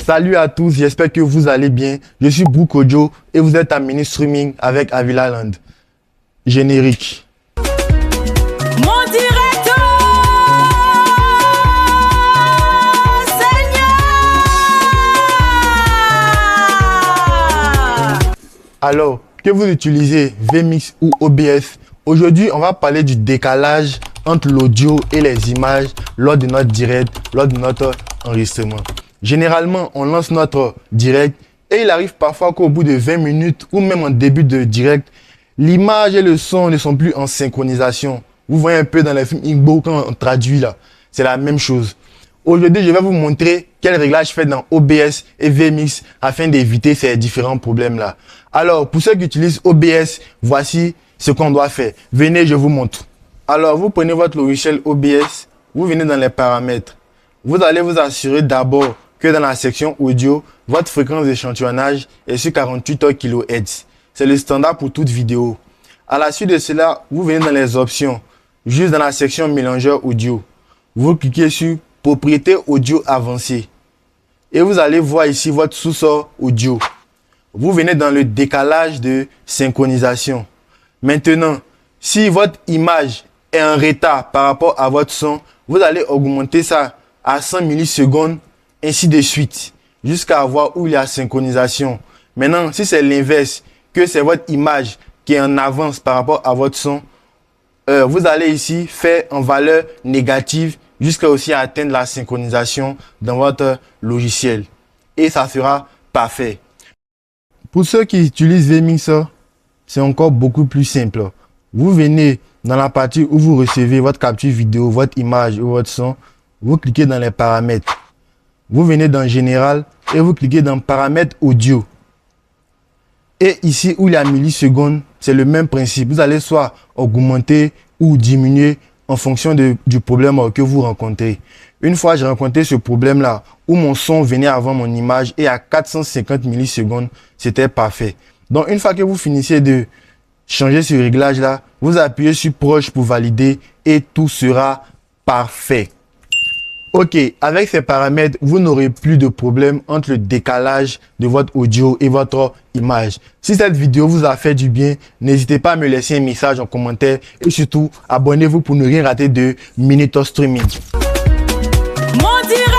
Salut à tous, j'espère que vous allez bien. Je suis Brook Audio et vous êtes à Mini Streaming avec Avila Land. Générique. Mon directeur, Seigneur. Alors, que vous utilisez vMix ou OBS, aujourd'hui on va parler du décalage entre l'audio et les images lors de notre direct, lors de notre enregistrement. Généralement, on lance notre direct et il arrive parfois qu'au bout de 20 minutes ou même en début de direct, l'image et le son ne sont plus en synchronisation. Vous voyez un peu dans les films Igbo quand on traduit là, c'est la même chose. Aujourd'hui, je vais vous montrer quel réglage faire dans OBS et vMix afin d'éviter ces différents problèmes là. Alors, pour ceux qui utilisent OBS, voici ce qu'on doit faire. Venez, je vous montre. Alors, vous prenez votre logiciel OBS, vous venez dans les paramètres. Vous allez vous assurer d'abord que dans la section audio, votre fréquence d'échantillonnage est sur 48 kHz. C'est le standard pour toute vidéo. À la suite de cela, vous venez dans les options, juste dans la section mélangeur audio. Vous cliquez sur propriété audio avancée. Et vous allez voir ici votre sous-sort audio. Vous venez dans le décalage de synchronisation. Maintenant, si votre image est en retard par rapport à votre son, vous allez augmenter ça à 100 millisecondes, ainsi de suite, jusqu'à voir où il y a synchronisation. Maintenant, si c'est l'inverse, que c'est votre image qui est en avance par rapport à votre son, vous allez ici faire en valeur négative jusqu'à aussi atteindre la synchronisation dans votre logiciel. Et ça sera parfait. Pour ceux qui utilisent vMix, c'est encore beaucoup plus simple. Vous venez dans la partie où vous recevez votre capture vidéo, votre image ou votre son. Vous cliquez dans les paramètres. Vous venez dans Général et vous cliquez dans Paramètres audio. Et ici où il y a millisecondes, c'est le même principe. Vous allez soit augmenter ou diminuer en fonction du problème que vous rencontrez. Une fois j'ai rencontré ce problème-là, où mon son venait avant mon image et à 450 millisecondes, c'était parfait. Donc une fois que vous finissez de changer ce réglage-là, vous appuyez sur Proche pour valider et tout sera parfait. Ok, avec ces paramètres, vous n'aurez plus de problème entre le décalage de votre audio et votre image. Si cette vidéo vous a fait du bien, n'hésitez pas à me laisser un message en commentaire et surtout, abonnez-vous pour ne rien rater de Mini Streaming. Mon directeur.